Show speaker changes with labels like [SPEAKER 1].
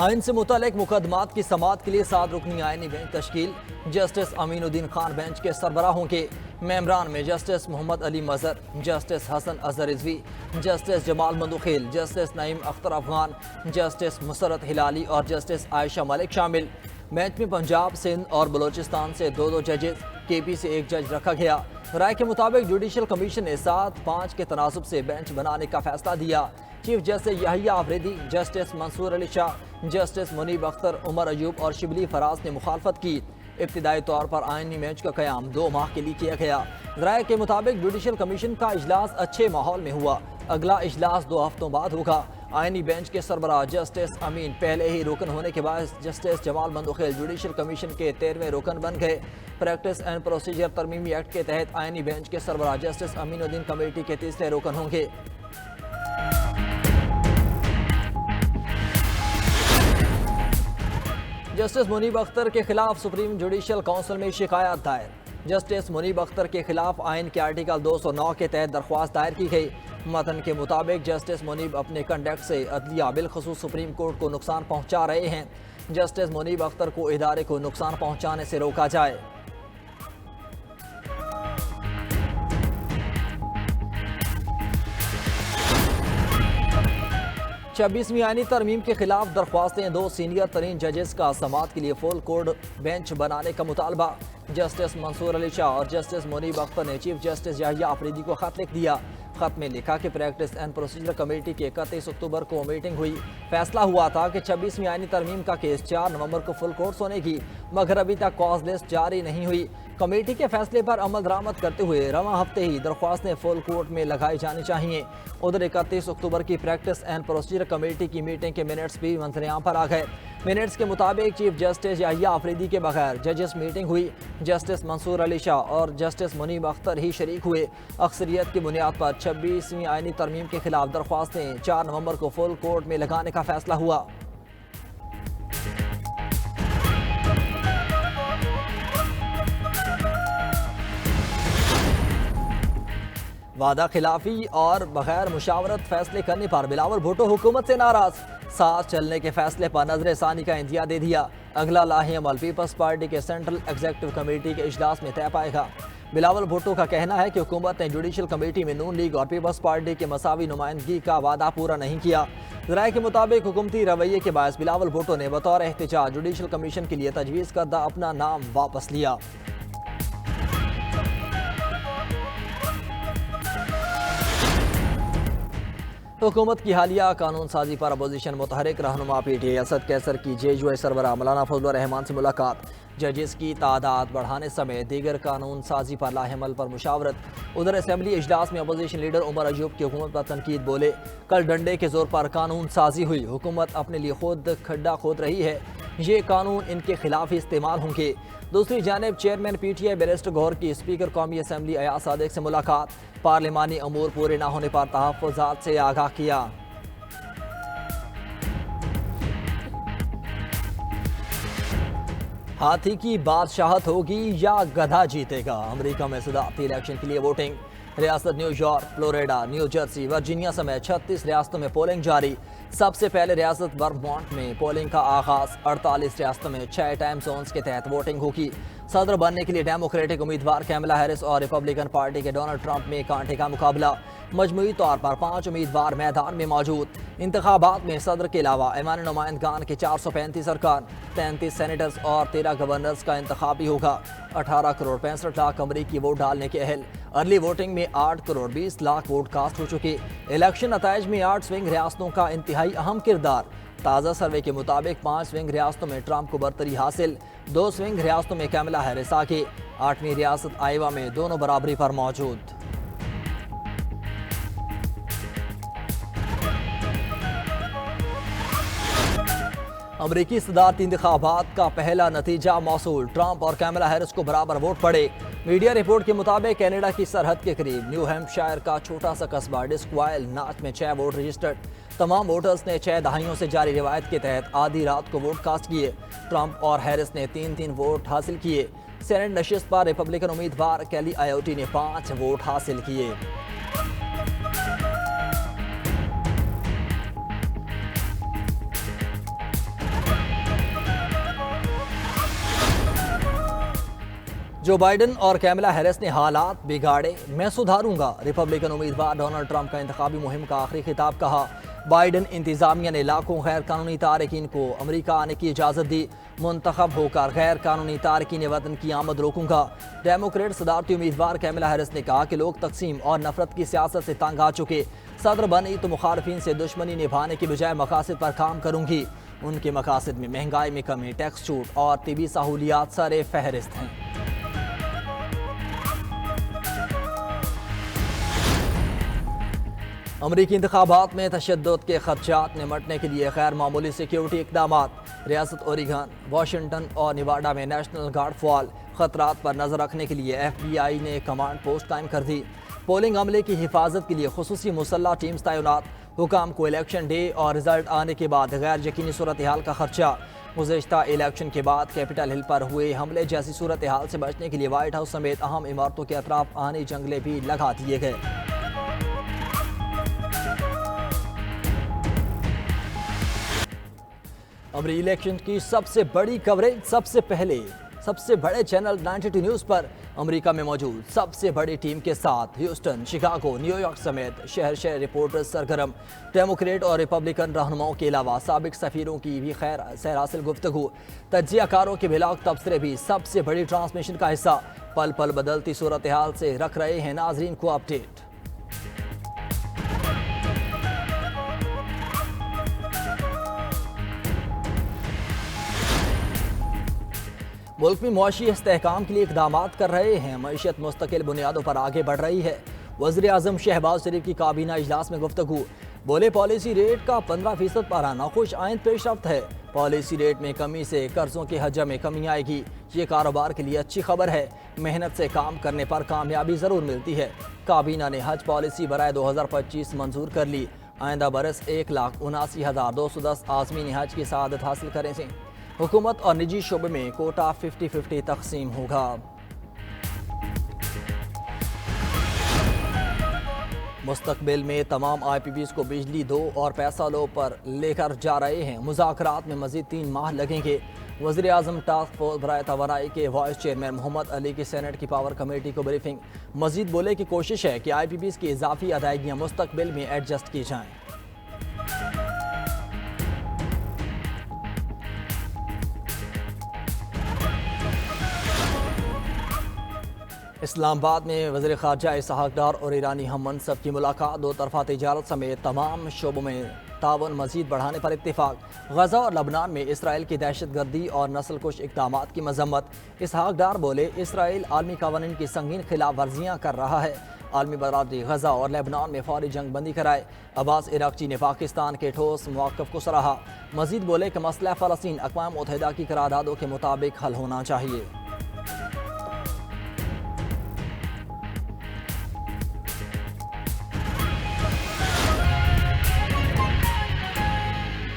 [SPEAKER 1] आइन से मुतल्लिक मुकदमात की समाअत के लिए 7 रुकनी आइनी बेंच तश्कील। जस्टिस अमीनुद्दीन खान बेंच के सरबराहों के मेंबरान में Justice Mohammad Ali Mazhar, Justice Hasan Azhar Rizvi, Justice Jamal Mandokhail, Justice Naeem Akhtar Afghan, Justice Musarrat Hilali और जस्टिस आयशा मलिक शामिल। बेंच में पंजाब, सिंध और बलोचिस्तान से 2-2 जजेस, केपी से 1 जज रखा गया। राय के मुताबिक जुडिशल कमीशन ने 7-5 के तनासुब से बेंच बनाने का फैसला दिया। Chief justice Yahya Afridi, justice Mansoor Ali Shah, justice Munib Akhtar, Umar Ayub और शिबली फराज ने मुखालफत की। इब्तिदाई तौर पर आइनी बेंच का क़याम 2 माह के लिए किया गया। राय के मुताबिक जुडिशल कमीशन का इजलास अच्छे माहौल में हुआ। अगला इजलास 2 हफ्तों बाद होगा। आइनी बेंच के सरबराह जस्टिस अमीन पहले ही रुकन होने के बाद justice Jamal Mandokhail judicial commission के 13वें रुकन बन गए। प्रैक्टिस एंड प्रोसीजर तरमीमी एक्ट के तहत आइनी बेंच के सरबराह जस्टिस अमीनुद्दीन कमेटी के 3रे रुकन होंगे। जस्टिस मुनीब अख्तर के खिलाफ सुप्रीम जुडिशल काउंसिल में शिकायत दायर। जस्टिस मुनीब अख्तर के खिलाफ आइन के आर्टिकल 209 के तहत दरख्वास्त दायर की गई। मतन के मुताबिक जस्टिस मुनीब अपने कंडक्ट से अदलिया बिलखसूस सुप्रीम कोर्ट को नुकसान पहुंचा रहे हैं। जस्टिस मुनीब अख्तर को इदारे को नुकसान पहुंचाने से रोका जाए। छब्बीसवीं आइनी तरमीम के खिलाफ दरख्वास्तें 2 सीनियर तरीन जजेस का समाअत के लिए फुल कोर्ट बेंच बनाने का मुतालबा। जस्टिस मंसूर अली शाह और जस्टिस मुनीब अख्तर ने चीफ जस्टिस यहिया आफरीदी को खत लिख दिया। खत में लिखा कि प्रैक्टिस एंड प्रोसीजर कमेटी की 31 अक्टूबर को मीटिंग हुई। फैसला हुआ था कि 26वीं आइनी तरमीम का केस 4 नवंबर को फुल कोर्ट होने की, मगर अभी तक कॉज लिस्ट जारी नहीं हुई। कमेटी के फैसले पर अमल दरामद करते हुए रवां हफ्ते ही दरख्वास्तें फुल कोर्ट में लगाई जानी चाहिए। उधर 31 अक्टूबर की प्रैक्टिस एंड प्रोसीजर कमेटी की मीटिंग के मिनट्स भी मंजरेआम पर आ गए। मिनट्स के मुताबिक चीफ जस्टिस यहिया आफरीदी के बगैर जजेस मीटिंग हुई। जस्टिस मंसूर अली शाह और जस्टिस मुनीब अख्तर ही शरीक हुए। अक्सरियत की बुनियाद पर 26वीं आइनी तरमीम के खिलाफ दरख्वास्तें 4 नवंबर को फुल कोर्ट में लगाने का फैसला हुआ। वादा खिलाफी और बगैर मुशावरत फैसले करने पर बिलावल भुट्टो हुकूमत से नाराज। साथ चलने के फैसले पर नजर सानी का इंदिया दे दिया। अगला लाहे अमल पीपल्स पार्टी के सेंट्रल एग्जीक्यूटिव कमेटी के इजलास में तय पाएगा। बिलावल भुट्टो का कहना है कि हुकूमत ने जुडिशल कमेटी में नून लीग और पीपल्स पार्टी के मसावी नुमाइंदगी का वादा पूरा नहीं किया। राय के मुताबिक हुकूमती रवैये के बायस बिलावल भुट्टो ने बतौर एहतजाज जुडिशल कमीशन के लिए तजवीज़ करदा अपना नाम वापस लिया। हुकूमत की हालिया कानून साजी पर अपोजिशन मुतहरिक रहनुमा पीटीआई असद कैसर की जेजुए सरबराह मौलाना फजलुर रहमान से मुलाकात। जजेस की तादाद बढ़ाने समेत दीगर कानून साजी पर लाहेमल पर मुशावरत। उधर असम्बली इजलास में अपोजिशन लीडर उमर अयूब की हुकूमत पर तनकीद बोले। कल डंडे के जोर पर कानून साजी हुई। हुकूमत अपने लिए खुद खड्डा खोद रही है। ये कानून इनके खिलाफ ही इस्तेमाल होंगे। दूसरी जानिब चेयरमैन पीटीआई बैरिस्टर गौहर की स्पीकर कौमी असम्बली अयाज सादिक से मुलाकात। पार्लिमानी अमूर पूरे न होने पर तहफ़्फ़ुज़ात से आगाह किया। हाथी की बादशाहत होगी या गधा जीतेगा? अमेरिका में सदारती इलेक्शन के लिए वोटिंग। रियासत New York, Florida, new Jersey, Virginia समेत 36 रियासतों में पोलिंग जारी। सबसे पहले रियासत वर्मोंट में पोलिंग का आगाज। 48 रियासतों में 6 टाइम जोन्स के तहत वोटिंग होगी। सदर बनने के लिए डेमोक्रेटिक उम्मीदवार कैमला हैरिस और रिपब्लिकन पार्टी के डोनाल्ड ट्रंप में कांटे का मुकाबला। मजमूई तौर पर 5 उम्मीदवार मैदान में मौजूद। इंतखाबात में सदर के अलावा ऐवान नुमाइंदगान के 435 अरकान, 33 सेनेटर्स और 13 गवर्नर्स का इंतखाब भी होगा। 18 करोड़ 65 लाख अमरीकी वोट डालने के अहल। अर्ली वोटिंग में 8 करोड़ 20 लाख वोट कास्ट हो चुके। इलेक्शन नताइज में 8 स्विंग रियासतों का इंतहाई अहम किरदार। ताज़ा सर्वे के मुताबिक 5 स्विंग रियासतों में ट्रंप को बरतरी हासिल। 2 स्विंग रियासतों में कैमला हैरिस आगे। 8वीं रियासत आइवा में दोनों बराबरी पर मौजूद। अमरीकी सदारती इंतखाबात का पहला नतीजा मौसूल। ट्रंप और कैमला हैरिस को बराबर वोट पड़े। मीडिया रिपोर्ट के मुताबिक कनाडा की सरहद के करीब न्यू हैम्पशायर का छोटा सा कस्बा डिस्क्वाइल नाच में 6 वोट रजिस्टर्ड। तमाम वोटर्स ने 6 दहाइयों से जारी रिवायत के तहत आधी रात को वोट कास्ट किए। ट्रंप और हैरिस ने 3-3 वोट हासिल किए। सेनेट नशिस्त पर रिपब्लिकन उम्मीदवार कैली आयोटी ने 5 वोट हासिल किए। جو بائیڈن اور کیملا ہیرس نے حالات بگاڑے، میں سدھاروں گا، ریپبلکن امیدوار ڈونلڈ ٹرمپ کا انتخابی مہم کا آخری خطاب کہا۔ بائیڈن انتظامیہ نے لاکھوں غیر قانونی تارکین کو امریکہ آنے کی اجازت دی، منتخب ہو کر غیر قانونی تارکین وطن کی آمد روکوں گا۔ ڈیموکریٹ صدارتی امیدوار کیملا ہیرس نے کہا کہ لوگ تقسیم اور نفرت کی سیاست سے تنگ آ چکے، صدر بنی تو مخالفین سے دشمنی نبھانے کی بجائے مقاصد پر کام کروں گی۔ ان کے مقاصد میں مہنگائی میں کمی، ٹیکس چھوٹ اور طبی سہولیات سر فہرست ہیں۔ امریکی انتخابات میں تشدد کے خدشات نمٹنے کے لیے غیر معمولی سیکیورٹی اقدامات، ریاست اوریگن، واشنگٹن اور نیواڈا میں نیشنل گارڈ فعال، خطرات پر نظر رکھنے کے لیے ایف بی آئی نے کمانڈ پوسٹ قائم کر دی، پولنگ عملے کی حفاظت کے لیے خصوصی مسلح ٹیمز تعینات، حکام کو الیکشن ڈے اور رزلٹ آنے کے بعد غیر یقینی صورتحال کا خدشہ، گزشتہ الیکشن کے بعد کیپٹل ہل پر ہوئے حملے جیسی صورتحال سے بچنے کے لیے وائٹ ہاؤس سمیت اہم عمارتوں کے اطراف آہنی جنگلے بھی لگا دیے گئے۔ امریکی الیکشن کی سب سے بڑی کوریج سب سے بڑے چینل 92 نیوز پر امریکہ میں موجود سب سے بڑی ٹیم کے ساتھ ہیوسٹن، شکاگو، نیو یارک سمیت شہر رپورٹرز سرگرم، ڈیموکریٹ اور ریپبلکن رہنماؤں کے علاوہ سابق سفیروں کی بھی خیر حاصل گفتگو، تجزیہ کاروں کے بلاگ تبصرے بھی سب سے بڑی ٹرانسمیشن کا حصہ، پل پل بدلتی صورتحال سے رکھ رہے ہیں ناظرین کو اپڈیٹ۔ ملک میں معاشی استحکام کے لیے اقدامات کر رہے ہیں، معیشت مستقل بنیادوں پر آگے بڑھ رہی ہے، وزیر اعظم شہباز شریف کی کابینہ اجلاس میں گفتگو، بولے پالیسی ریٹ کا 15% پارا ناخوش آئند پیش رفت ہے، پالیسی ریٹ میں کمی سے قرضوں کے حجم میں کمی آئے گی، یہ کاروبار کے لیے اچھی خبر ہے، محنت سے کام کرنے پر کامیابی ضرور ملتی ہے، کابینہ نے حج پالیسی برائے 2025 منظور کر لی، آئندہ برس 1,79,210 عازمین حج کی سعادت حاصل کریں سے حکومت اور نجی شعبے میں کوٹا 50-50 تقسیم ہوگا۔ مستقبل میں تمام آئی پی پیز کو بجلی دو اور پیسہ لو پر لے کر جا رہے ہیں، مذاکرات میں مزید 3 ماہ لگیں گے، وزیر اعظم ٹاسک فورس برائے توانائی کے وائس چیئرمین محمد علی کی سینٹ کی پاور کمیٹی کو بریفنگ، مزید بولے کہ کوشش ہے کہ آئی پی پیز کی اضافی ادائیگیاں مستقبل میں ایڈجسٹ کی جائیں۔ اسلام آباد میں وزیر خارجہ اسحاق ڈار اور ایرانی ہم منصب کی ملاقات، دو طرفہ تجارت سمیت تمام شعبوں میں تعاون مزید بڑھانے پر اتفاق، غزہ اور لبنان میں اسرائیل کی دہشت گردی اور نسل کش اقدامات کی مذمت، اسحاق ڈار بولے اسرائیل عالمی قوانین کی سنگین خلاف ورزیاں کر رہا ہے، عالمی برادری غزہ اور لبنان میں فوری جنگ بندی کرائے، عباس عراقچی نے پاکستان کے ٹھوس موقف کو سراہا، مزید بولے کہ مسئلہ فلسطین اقوام متحدہ کی قراردادوں کے مطابق حل ہونا چاہیے۔